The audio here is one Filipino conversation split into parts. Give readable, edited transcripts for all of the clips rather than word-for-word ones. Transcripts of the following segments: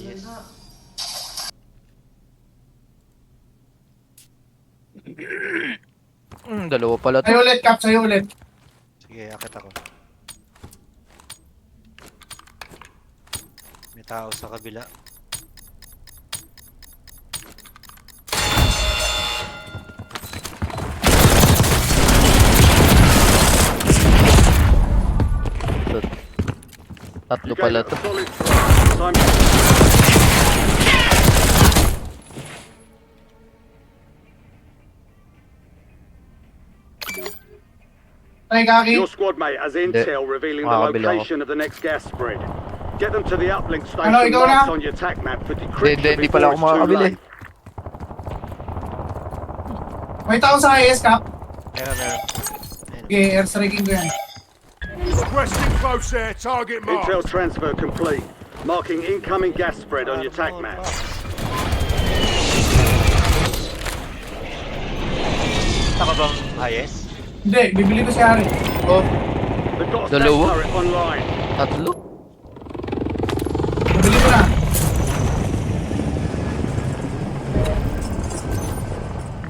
Yes. Dalawa pala to. Sa'yo ulit, Cap, sa'yo ulit. Sige, akit ako. May tao sa kabila. Tatlo pala to. Ay, Kaki. Your squad mate has intel revealing the Makakabila ako. location of the next gas spread. Get them to the uplink station Ano, ikaw na? marked on your attack map for decryption Hindi pala before ako it's too makakabili. late. May tao sa IS, Cap. Meron. Ayun. Okay, airstriking ko yan. Requesting close air, target Intel marked. transfer complete. Marking incoming gas spread on your attack map. Saka bang IS? Hindi, bibili ko si Harry. Oh, They've got a stack Dalawa? turret online. tatlo. Bibili ko na.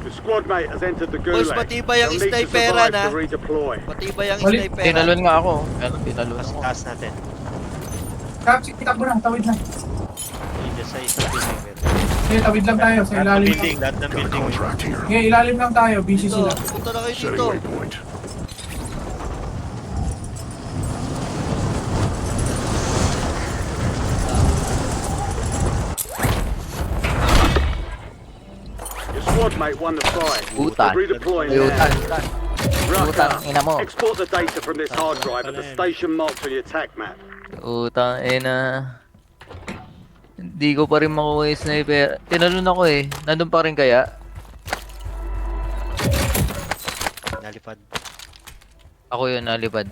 The squad mate has entered the Boys, gulag. matibay ang They'll need to sniperan, survive ha? to redeploy. Matibay ang Wali- sniper. Tinalon nga ako. Pero tinalon Mas ako. taas natin. Cap, sige, takbo na. Tawid na. Hindi sa isang building meron. Sige, tawid lang tayo. Sa Lahat ng ilalim. building, lahat ng Got a building. contract here. Okay, ilalim lang tayo. Busy Dito, sila. punta na kayo Setting dito. waypoint. Your squad mate won the fight. Utan. They're redeploying Ay, now. utan. Rucker, Utang, ina mo. export the data from this hard drive at the station marked on your attack map. Utang, ina. Hindi ko pa rin makuha yung sniper. Tinalon ako eh. Nandun pa rin kaya? Nalipad. Ako yun, nalipad.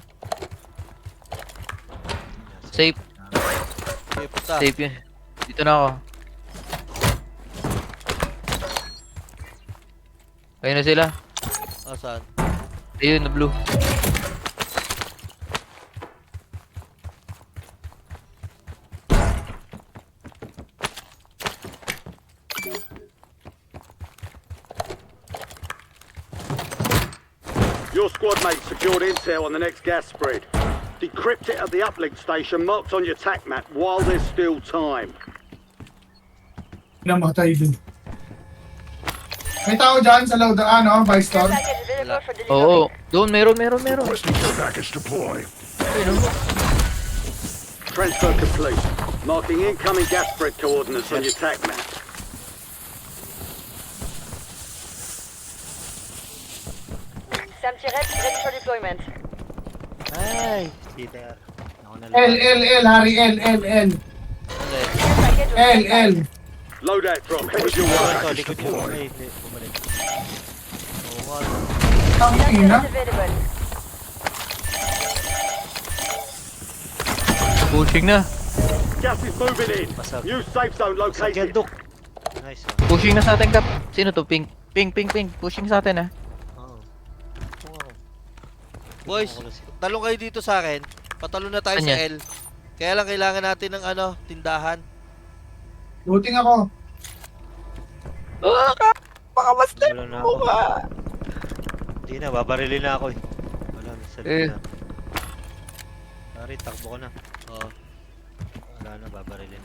Safe. Okay, punta. Safe yun. Dito na ako. Ayun na sila. Saan? Ayun, na blue. Your squad mate secured intel on the next gas spread. Decrypt it at the uplink station marked on your attack map while there's still time. Pinamatay dun. May tao dyan sa load, ano, buy store. Oo. Doon, meron. Requesting care package deploy. Transfer complete. Marking incoming gas spread coordinates on your attack map. Samtiret, ready for deployment. Ay! Dito. Ako na L, Harry, L. Ano L. Loadout drop headed your way. Ito, likod yun. Ay, hindi. Bumalik. Oo nga. Ang ina. Available. Pushing na. Gas is moving in. Pasag. New safe zone Sa located. Duk. Nice. Pushing na sa atin, Kap. Sino to? Pink. Pushing sa atin, ah. Oo. Boys, talong kayo dito sa akin. Patalo na tayo Anya? sa L. Kaya lang kailangan natin ng ano, tindahan. Looting ako. Baka mas Wala na ako. Hindi na, babarilin na ako eh. Wala na sa Eh. na. Sorry, takbo ko na. Oh. Wala na, babarilin.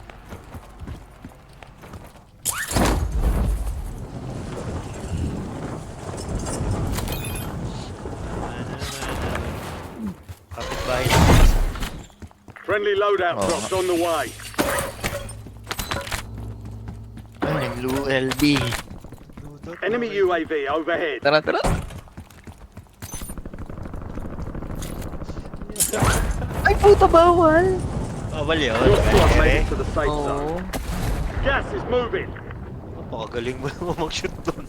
Kapitbahay na. Friendly loadout Oh. drops on the way. Ay, blue LB. Enemy UAV overhead. Tara. Ay, puta, bawal. Bawal yun. Your squad made Kaya it to the safe zone. Oo. Gas is moving. Napakagaling mo naman mag-shoot doon.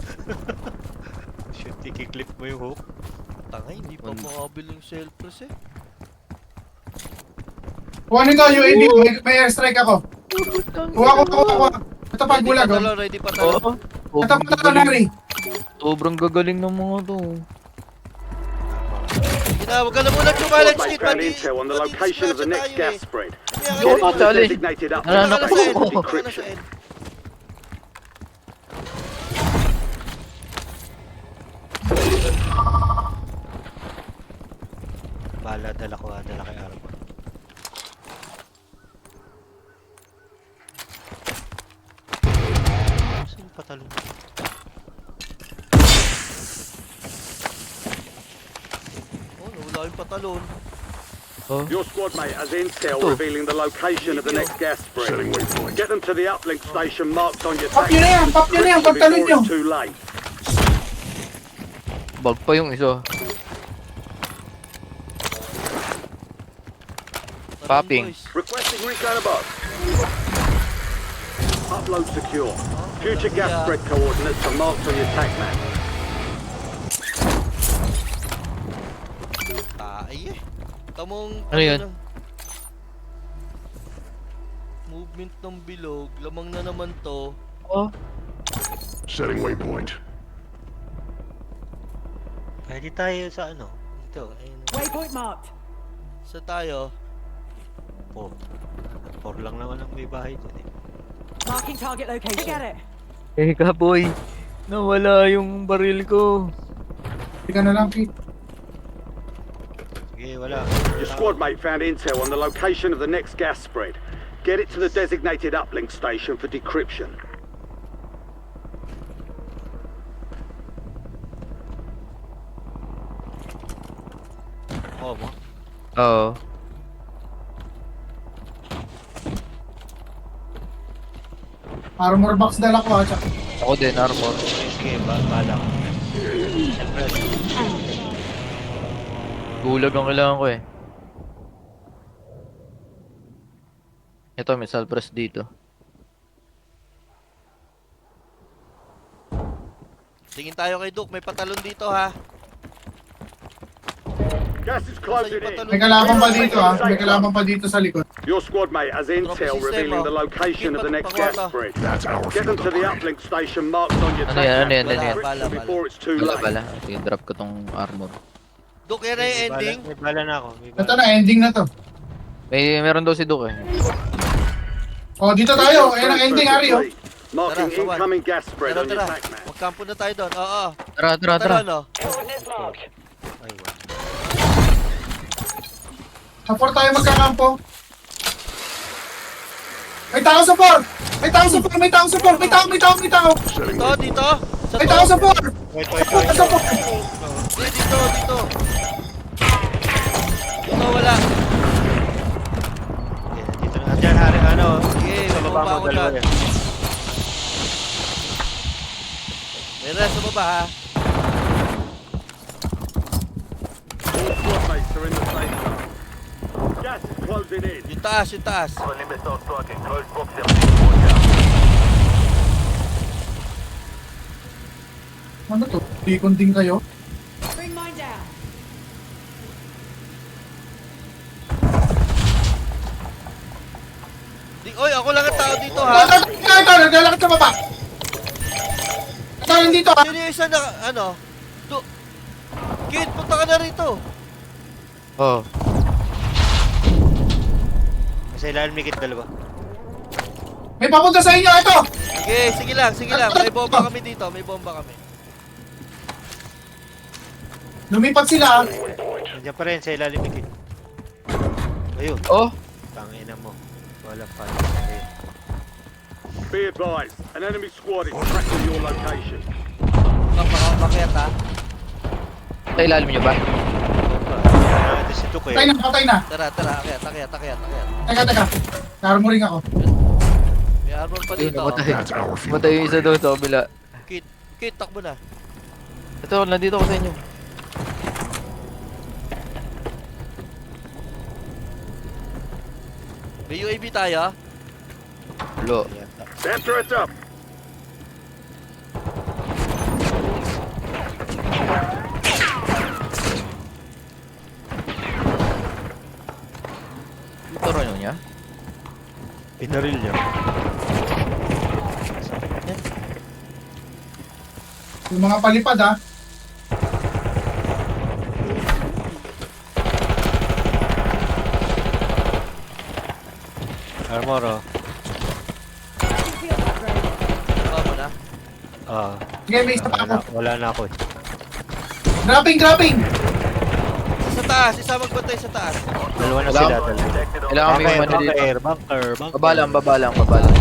Shoot, i-clip mo yung hook. Tangay, hindi pa makabil yung self-press eh. Kuha nito, UAV. May airstrike ako. Kuha. Ito pag bulag, oh. Ready pa talo. Oo. Ito pa Harry. Sobrang gagaling ng mga to. Huwag ka na muna lumalag, Squad mate Skid. found intel on the location of the next gas spread. Umiyak Yo, ka no, rin. Charlie. Designated Ano, uplink ano, Baka na sa station end. for Baka na sa decryption. end. Bala, dala ko ha, dala kay Armor. Saan yung patalon? Oh, nawala yung patalon. Your squad mate has intel Oh. revealing the location of the next gas Setting spread. waypoint. Get them to the uplink station marked on your Pop nyo na yan, pop nyo na yan, pagtalon before nyo. it's too late. Bag pa yung isa. Popping. Boys. Requesting recon above. Upload secure. Future gas Yeah. spread coordinates are marked on your TAC map. Ay eh. Tamong Ano yun? Movement ng bilog. Lamang na naman to. Oh, Setting waypoint. Pwede tayo sa ano? Ito, ayun. Waypoint marked. Sa tayo. Po. 4 lang naman ang may bahay dyan eh. Marking target location. Get it. teka boy. Nawala yung baril ko. Hindi ka na lang, Kit. Sige, wala. Your squad mate found intel on the location of the next gas spread. Get it to the designated uplink station for decryption. Oo mo. Oo. Armor box dala ko, tsaka. Ako din, armor. Sige, bala ko. Siyempre, Gulag ang kailangan ko eh. Ito, may salpress dito. Tingin tayo kay Duke. May patalon dito ha. Gas is closing in. May kalaban pa dito, ha. May kalaban pa dito sa likod. Your squad mate has intel system, revealing the oh. location of the next Pangwata. gas spread. That's our Get them field to of the play. uplink station marked on your Ano TAC yan, ano map yan, ano yan? Bala, before it's too Wala late. pala. Sige, drop ko tong armor. Duke, yan na yung ending. May bala na ako. May Ito bala. na, ending na to. Meron daw si Duke eh. Oh, dito tayo. Ayan ang ending, Ari, oh. Marking Tara, sawan. incoming gas spread Tara, on your tara. TAC map. Magkampo na tayo doon. Oo. Tara, tara, tara. Patalon, no? Ay, wala. Support tayo magkakampo. May tao sa 4! May tao sa 4! May tao sa 4! May tao! May tao! May tao! Setting Dito, waypoint. dito. Sa May tao sa 4! Wait, Sa 4! Dito, dito. Dito, wala. Dito na. Diyan, hari, ano. Sige, Sa may baba baba mo, ako dalawa dyan. yan. May rest sa baba ha. All squad mates are in the safe zone. Gas is closing in. Yung taas, yung taas. Ano to? Bicon din kayo? Bring mine down. Oy, ako lang ang tao dito ha. Ito! Naglalakad sa baba! Ito, nandito, ha? Sino yung isa na, ano? Kid, punta ka na rito. Oh. Sa ilalim may kit dalawa. May papunta sa inyo, ito! Sige, sige lang, sige lang. May bomba kami dito, may bomba kami. Lumipat sila, ha? Nandiyan pa rin sa ilalim may kit. Ayun. Oh! Tangina mo. Wala pa. Be advised, an enemy squad is tracking your location. Bakit ha? Sa ilalim nyo ba? Ito si Duke Patay eh. na, patay na. Tara, tara, akyat. Teka. Armoring ako. May armor pa Ayun, dito. namatay. That's our field Matay of yung isa play. doon sa kabila. Kid, takbo na. Ito, nandito ako sa inyo. May UAV tayo. Lo. Their threats up. Ito rin niya. Pinaril niya. Yung mga palipad, ha? Armor, oh. Field upgrade. Baba mo na. Ah, Sige, may isa pa ako. wala na ako eh. Dropping! Sa taas, isa magbantay sa taas. Dalawa na Wala. sila. Dalawa. Kailangan may umano dito. Bunker. Baba lang, baba lang, baba lang.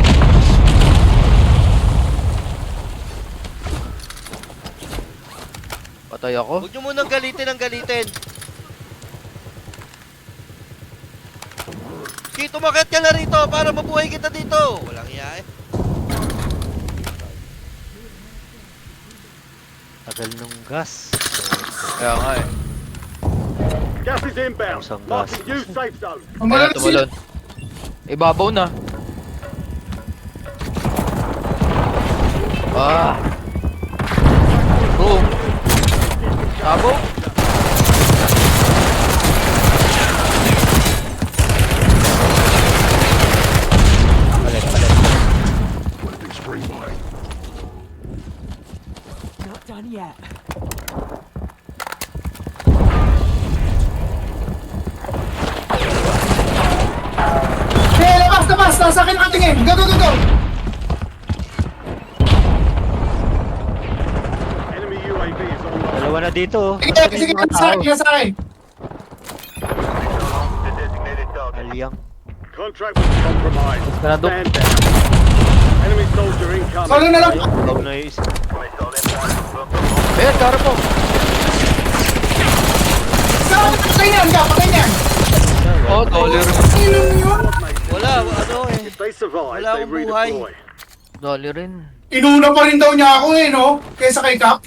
Patay ako. Huwag nyo munang galitin ang galitin. Kit, umakit ka na rito para mabuhay kita dito. Walang iya eh. Tagal nung gas. Kaya nga eh. Gas is inbound. Isang Marking gas. new safe zone. Kaya Umalan sila. tumalon. Ibabaw na. Ah. Boom. Sabo. Palit, palit. Let things spring by. Not done yet. Hey, labas! Nasa akin nakatingin! Go! Enemy UAV is online. Dalawa na dito, oh. Sige, nasa akin! Alyang. Contract was compromised. Ganado. Stand down. Enemy soldier incoming. Solo na lang! Down na yung isa. Ayan, karo po. Patay niyan! Oh, dollar. Wala, ano eh. If they survive, Wala they akong buhay. redeploy. Dollar rin. Inuna pa rin daw niya ako eh, no? Kaysa kay Cap.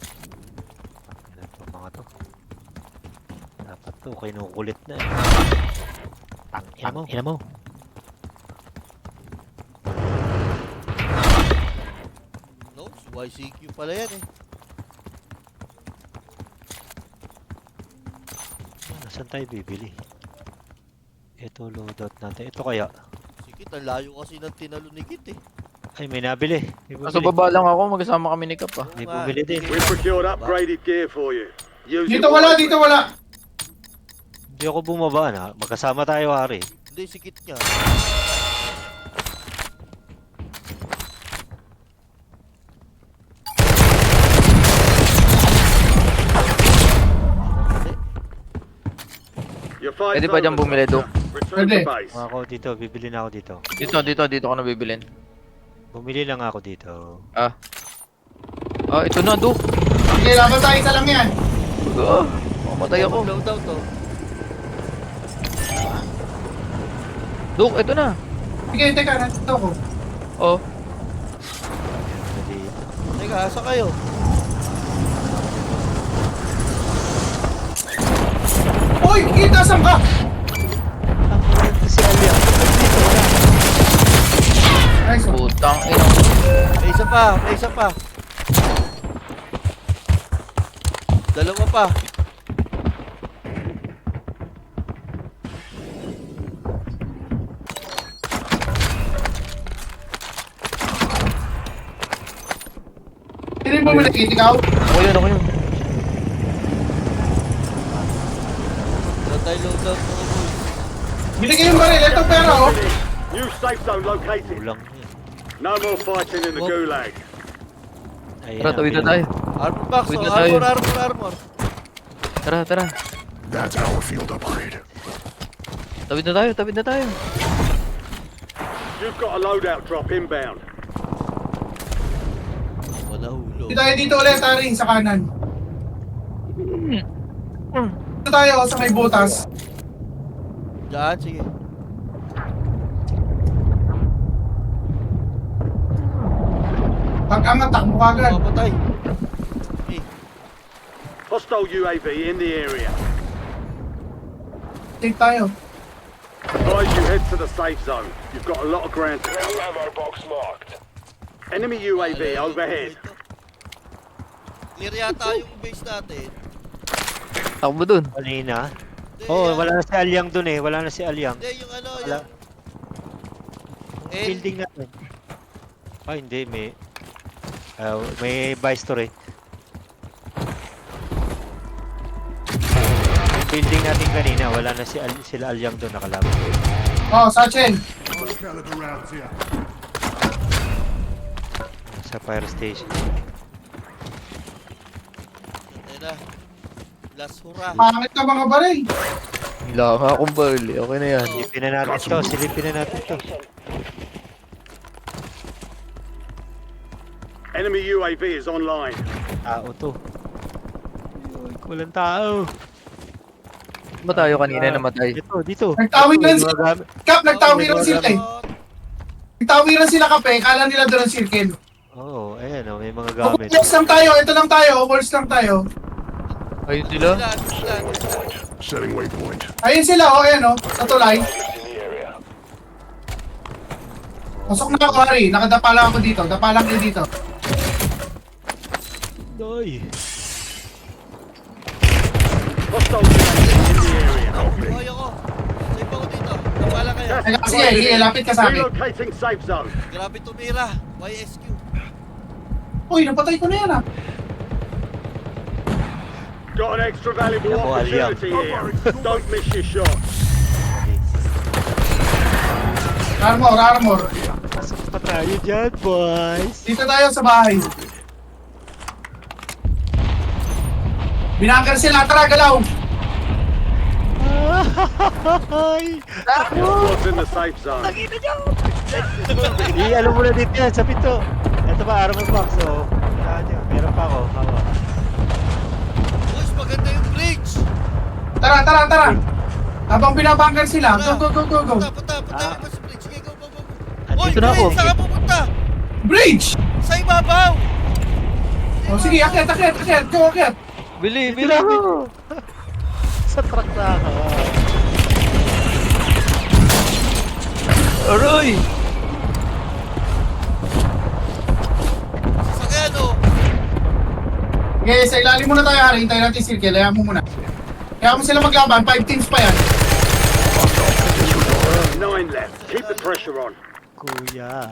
Ano to mga to? Dapat to, kinukulit na eh. Ina mo. No, YCQ pala yan eh. Saan tayo bibili? Ito loadout natin. Ito kaya? Sige, ang layo kasi ng tinalo ni Kit eh. Ay, may nabili. May Nasa bumili. baba lang ako, magkasama kami ni Kap ah. May Oo nga. bumili din. We procured upgraded gear for you. Use it Dito wala! wisely. Hindi ako bumaba na. Magkasama tayo, Ari. Hindi, si Kit niya. Your fight's Pwede pa dyan over, bumili, soldier. Dok? Return Pwede. to base. Ako dito, bibili na ako dito. Dito ako nabibilin. Bumili lang ako dito. Ah. Ah, ito na, Duk. Sige, laban tayo, isa lang yan. Ah, mamatay ako. Loadout to. Duk, ito na. Sige, teka, nandito ako. Oh. Dito. Teka, asa kayo? Uy! Kita, saan ka? Si Alyang. Nice one. Putang ina. May isa pa, may isa pa. Dalawa pa. Sino yung bumili? Ikaw? Ako yun. Wala tayo loadout mga boy. Binigay yung baril. Ito pera, oh. New safe zone located. Kulang yun. No more fighting in the Oh. gulag. Ayun Tara, na, tawid na bilang- tayo. Armor box, Wait oh. na tayo. Armor. Tara. That's our field upgrade. Tawid na tayo. You've got a loadout drop inbound. Wala hulo. Dito tayo dito ulit, Taring, sa kanan. Dito tayo, sa may butas. Diyan, sige. Pag angat, takbo ka agad. Papatay. Okay. Hostile UAV in the area. Take tayo. Advise you head to the safe zone. You've got a lot of ground to cover. Ammo box marked. Enemy UAV overhead. Clear yata yung base natin. Takbo dun. Kanina. Hindi, Oh, yan. wala na si Alyang dun eh. Wala na si Alyang. Hindi, yung ano, Wala. yung... Eh, Building natin. Ah, hindi. May buy store eh. building natin kanina, wala na sila Alyang doon nakalaban. Oh, Sachin. Sa fire station. Ayun na. Last hurrah. Pangit na mga baril. Wala nga akong baril eh. Okay na yan. Silipin na natin to, silipin na natin to. Enemy UAV is online. Tao to. Uy, walang tao. Ba tayo kanina namatay? Dito. Nagtawiran May sila. mga gamit. Kap, nagtawiran Oh, sila eh. Nagtawiran sila kape. Kala nila doon ang circle. Oo, ayan oh, may mga gamit. Overwalls lang tayo. Ito lang tayo. Overwalls lang tayo. Ayun sila? Sila. Setting waypoint. Ayun sila. Oh, ayan oh. Sa tulay. Pasok na ako, Harry. Nakadapa lang ako dito. Dapa lang kayo dito. Doy. Hostile UAV in the area. Hoy ako. Save ako dito. Napala kayo. Ay, sige, sige. Lapit ka sa akin. Relocating safe zone. Grabe tumira. YSQ. Uy, napatay ko na yan ah. Got an extra valuable Ako, Alyang. opportunity here. Don't miss your shot. Armor, armor. Pasok pa tayo dyan, boys. Dito tayo sa bahay. Binangker sila. Tara, galaw. Ay! Squad's in the safe zone. Ano mo na dito yan, sa pito. Ito ba, armor box, so... Meron pa ako, hawa. Boys, maganda yung bridge. Tara, tara, tara. Habang binabangker sila. Go, go, go, go, go. Punta Ah. yung sa bridge. Sige, go. Andito Hoy, na ako. Bridge, saan ka pupunta? Bridge! Sa ibabaw. O sige, akyat, akyat, akyat. Go, akyat. Bili, Dito na ako! Sa truck na ako. Aroy! Sakyan o. Okay, sa ilalim muna tayo, Harry. Hintayin natin circle. Hayaan mo muna. Kaya mo sila maglaban. 5 teams pa yan. 9 left. Keep the pressure on. Kuya.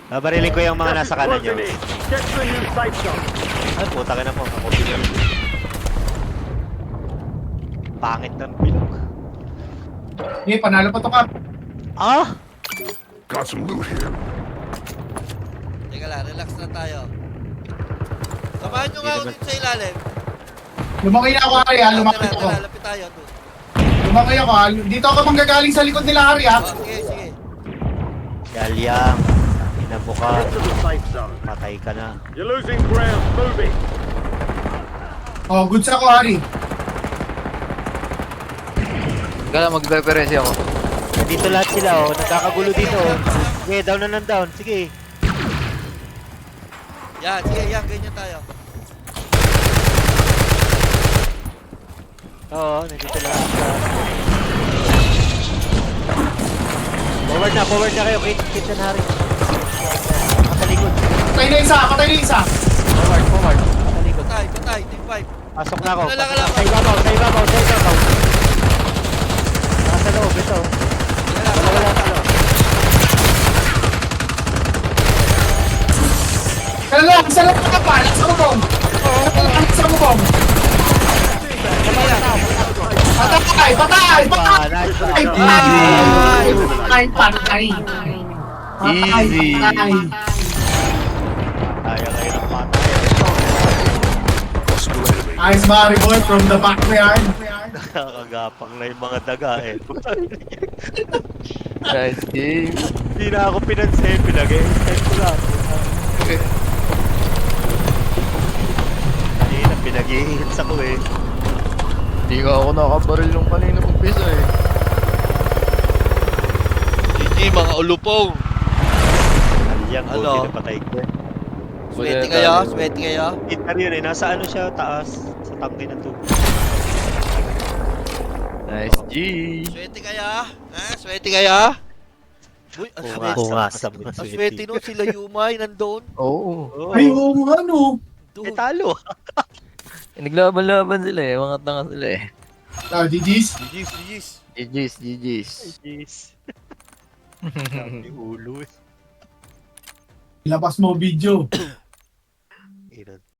Babarilin ko yung mga nasa kanan nyo. Closing in. Get to the new safe zone. Ay, puta ka na po. Ako bilog. Pangit ng bilog. Okay, panalo pa to, Kap. Ah! Got some loot here. Teka lang, relax na tayo. Samahan nyo nga ako dito sa ilalim. Lumakay na ako, Harry, ha. Lumakay ako. Tara, lapit tayo. Doon. Lumakay ako, ha. Dito ako manggagaling sa likod nila, Harry, ha. Sige. Yalyang. Inabo ka. Get to the safe zone. Patay ka na. You're losing ground. Moving. Oh, goods ako, Harry. Kala magpe-peresi ako. Dito lahat sila, oh. Nagkakagulo dito, oh. Sige, down na ng down. Sige. Yan, sige, yan, ganyan tayo. Oo, nandito lahat. Forward na kayo. Kitchen Harry. Matalikod. Patay na isa, patay na isa. Forward. Matalikod. Patay, team 5. Pasok na ako. Wala ka Pasok na. lang. Sa ibabaw. Nasa loob, ito. Wala sa loob. Kaya lang, isa lang ka pa. Sa bubong. Sa bubong. Patay, patay, patay. Nice. Patay, patay. Patay, Easy. patay. Kaya kayo ng patay. Possible enemy. Nice, Mari boy, from the backyard. Nakakagapang na yung mga daga, eh. Nice game. Hindi na ako pinansin. Pinag-extend ko lang. Kanina, pinag-i-hits ako, eh. Hindi nga ako nakabaril yung kanina umpisa eh. GG, mga ulupong. Alyang, Ano? buti na patay ko. Sweaty kayo? Sweaty kayo? Peter yun, eh. Nasa ano siya, taas. Sa tangke ng tubig. Nice G. Sweaty kayo? Ha? Sweaty kayo? Uy, ang sweaty. Kungasam ng Ang sweaty nun, sila Yumay, nandun. Oo. Oo. Ay, oo nga, no. Eh, talo. Naglaban-laban sila eh. Mga tanga sila eh. Ah, GG's. GG's. GG's, GG's. Jeez. Sabi ulo, eh. Ilabas mo video. Ilan.